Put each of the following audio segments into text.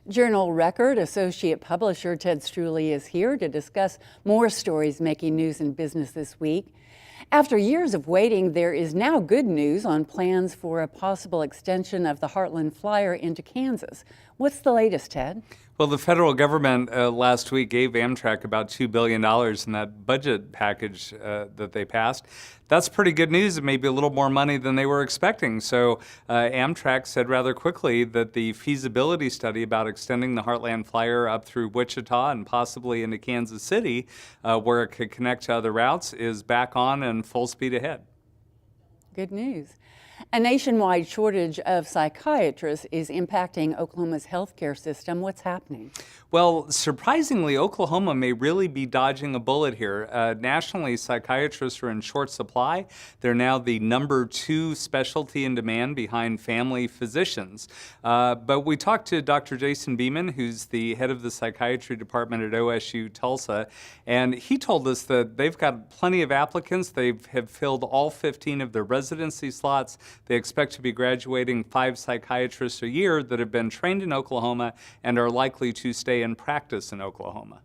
Journal Record associate publisher Ted Struley is here to discuss more stories making news in business this week. After years of waiting, there is now good news on plans for a possible extension of the Heartland Flyer into Kansas. What's the latest, Ted? Well, the federal government last week gave Amtrak about $2 billion in that budget package that they passed. That's pretty good news. It may be a little more money than they were expecting. So Amtrak said rather quickly that the feasibility study about extending the Heartland Flyer up through Wichita and possibly into Kansas City, where it could connect to other routes, is back on and full speed ahead. Good news. A nationwide shortage of psychiatrists is impacting Oklahoma's healthcare system. What's happening? Well, surprisingly, Oklahoma may really be dodging a bullet here. Nationally, psychiatrists are in short supply. They're now the #2 specialty in demand behind family physicians. But we talked to Dr. Jason Beeman, who's the head of the psychiatry department at OSU Tulsa, and he told us that they've got plenty of applicants. They have filled all 15 of their residency slots. They expect to be graduating 5 psychiatrists a year that have been trained in Oklahoma and are likely to stay in practice in Oklahoma.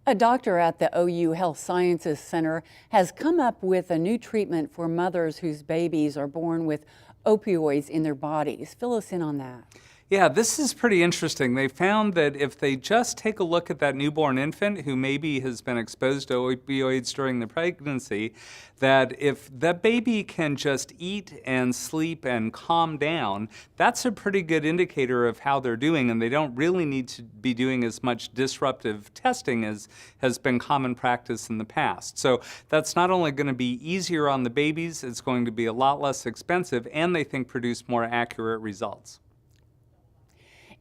A doctor at the OU Health Sciences Center has come up with a new treatment for mothers whose babies are born with opioids in their bodies. Fill us in on that. Yeah, this is pretty interesting. They found that if they just take a look at that newborn infant who maybe has been exposed to opioids during the pregnancy, that if that baby can just eat and sleep and calm down, that's a pretty good indicator of how they're doing, and they don't really need to be doing as much disruptive testing as has been common practice in the past. So that's not only going to be easier on the babies, it's going to be a lot less expensive, and they think produce more accurate results.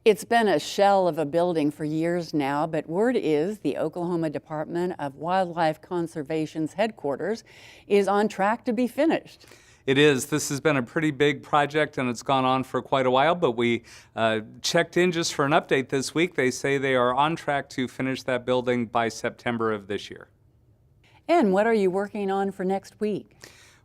It's been a shell of a building for years now, but word is the Oklahoma Department of Wildlife Conservation's headquarters is on track to be finished. It is. This has been a pretty big project and it's gone on for quite a while, but we checked in just for an update this week. They say they are on track to finish that building by September of this year. And what are you working on for next week?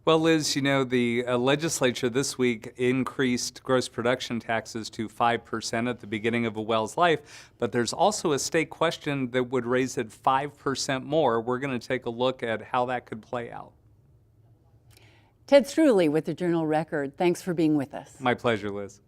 Well, Liz, you know, the legislature this week increased gross production taxes to 5% at the beginning of a well's life, but there's also a state question that would raise it 5% more. We're going to take a look at how that could play out. Ted Struley with the Journal Record. Thanks for being with us. My pleasure, Liz.